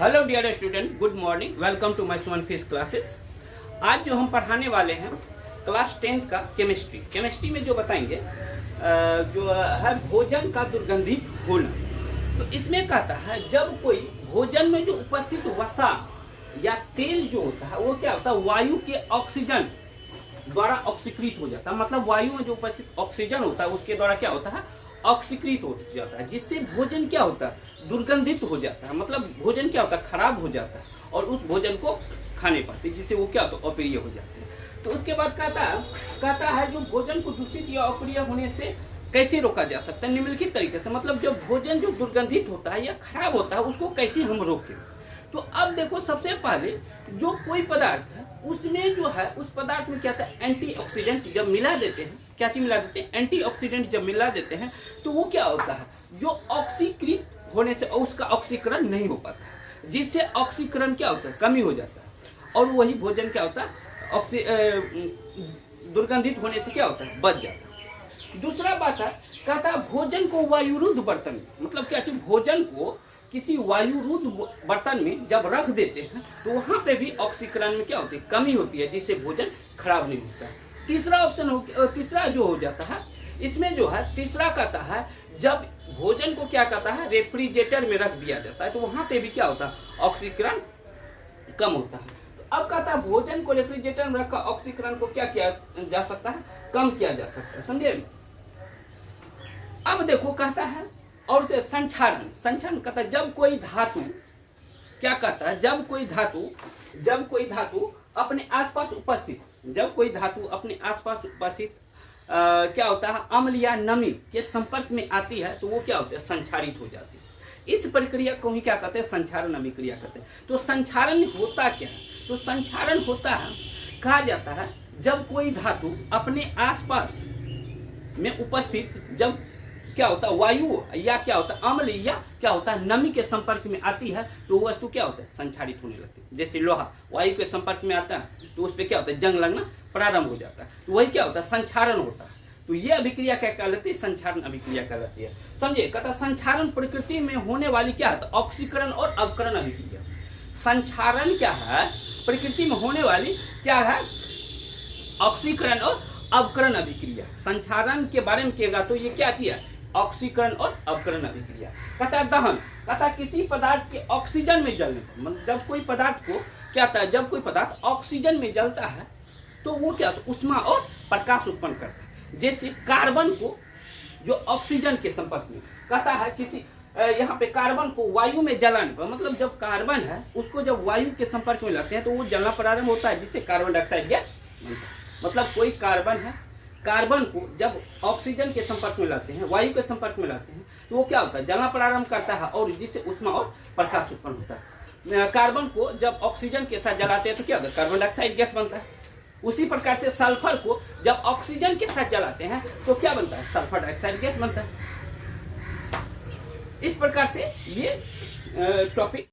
Hello dear student, good morning. Welcome to my Suman physics classes. आज जो हम पढ़ाने वाले हैं क्लास 10 का केमिस्ट्री में जो बताएंगे जो है भोजन का दुर्गंधित होना। तो इसमें कहता है जब कोई भोजन में जो उपस्थित वसा या तेल जो होता है वो क्या होता है, वायु के ऑक्सीजन द्वारा ऑक्सीकृत हो जाता है। मतलब वायु में जो उपस्थित ऑक्सीजन होता है उसके द्वारा क्या होता है, ऑक्सीकृत हो जाता है, जिससे भोजन क्या होता है, दुर्गंधित हो जाता है। मतलब भोजन क्या होता है, खराब हो जाता है और उस भोजन को खा नहीं पाते, जिससे वो क्या होता है, अप्रिय हो जाते हैं। तो उसके बाद कहता है जो भोजन को दूषित या अप्रिय होने से कैसे रोका जा सकता है, निम्नलिखित तरीके से। मतलब जब भोजन जो दुर्गंधित होता है या खराब होता है उसको कैसे हम रोकें। तो अब देखो, सबसे पहले जो कोई पदार्थ है उसमें जो है उस पदार्थ में क्या होता है, एंटीऑक्सीडेंट जब मिला देते हैं, क्या चीज मिला देते हैं, एंटीऑक्सीडेंट जब मिला देते हैं तो वो क्या होता है, जो ऑक्सीकृत होने से उसका ऑक्सीकरण नहीं हो पाता है, जिससे ऑक्सीकरण क्या होता है, कमी हो जाता है और वही भोजन क्या होता है, दुर्गंधित होने से क्या होता है, बच जाता है। दूसरा बात है, कहता है भोजन को वायुरुद्ध बर्तन में, मतलब क्या चीज, भोजन को किसी वायुरुद्ध बर्तन में जब रख देते हैं तो वहां पे भी ऑक्सीकरण में क्या होती है, कमी होती है, जिससे भोजन खराब नहीं होता है। तीसरा जो हो जाता है इसमें जो है, तीसरा कहता है जब भोजन को क्या कहता है, रेफ्रिजरेटर में रख दिया जाता है तो वहां पे भी क्या होता है, ऑक्सीकरण कम होता है। तो अब कहता है भोजन को रेफ्रिजरेटर में रखकर ऑक्सीकरण को क्या किया जा सकता है, कम किया जा सकता है, समझे। अब देखो कहता है और से संक्षारण कहता है जब कोई धातु क्या कहता है, जब कोई धातु अपने आसपास उपस्थित, जब कोई धातु अपने आसपास उपस्थित क्या होता है, अम्ल या नमी के संपर्क में आती है तो वो क्या होता है, संक्षारित हो जाती है। इस प्रक्रिया को ही क्या कहते हैं, संक्षारण अभिक्रिया कहते हैं। तो संक्षारण होता क्या है, तो संक्षारण होता है, कहा जाता है जब कोई धातु अपने आसपास में उपस्थित जब क्या होता है, वायु या क्या होता है, अम्ल या क्या होता है, नमी के संपर्क में आती है तो वो वस्तु क्या होता है, संक्षारित होने लगती है। जैसे लोहा वायु के संपर्क में आता है तो उस पर क्या होता है, जंग लगना प्रारंभ हो जाता है, तो वही क्या होता है, संक्षारण होता है। तो ये अभिक्रिया क्या कहलाती है, संक्षारण अभिक्रिया कहलाती है, समझे। कहता संक्षारण प्रकृति में होने वाली क्या है, ऑक्सीकरण और अवकरण अभिक्रिया। संक्षारण क्या है, प्रकृति में होने वाली क्या है, ऑक्सीकरण और अवकरण अभिक्रिया। संक्षारण के बारे में कहेगा तो ये क्या चीज है, ऑक्सीकरण और अवकरण अभिक्रिया। कहता दहन, कहता किसी पदार्थ के ऑक्सीजन में जलने पर, मतलब जब कोई पदार्थ को क्या होता है, जब कोई पदार्थ ऑक्सीजन में जलता है तो वो क्या होता है, उष्मा और प्रकाश उत्पन्न करता है। जैसे कार्बन को जो ऑक्सीजन के संपर्क में, कहता है किसी यहाँ पे कार्बन को वायु में जलाने पर, मतलब जब कार्बन है उसको जब वायु के संपर्क में लाते हैं तो वो जलना प्रारंभ होता है, जिससे कार्बन डाइऑक्साइड गैस बनता है। मतलब कोई कार्बन है, कार्बन को जब ऑक्सीजन के संपर्क में लाते हैं, वायु के संपर्क में लाते हैं तो वो क्या होता है, जलना प्रारंभ करता है और जिससे उष्मा और प्रकाश उत्पन्न होता है। कार्बन को जब ऑक्सीजन के साथ जलाते हैं तो क्या होता है, कार्बन डाइऑक्साइड गैस बनता है। उसी प्रकार से सल्फर को जब ऑक्सीजन के साथ जलाते हैं तो क्या बनता है, सल्फर डाइऑक्साइड गैस बनता है। इस प्रकार से ये टॉपिक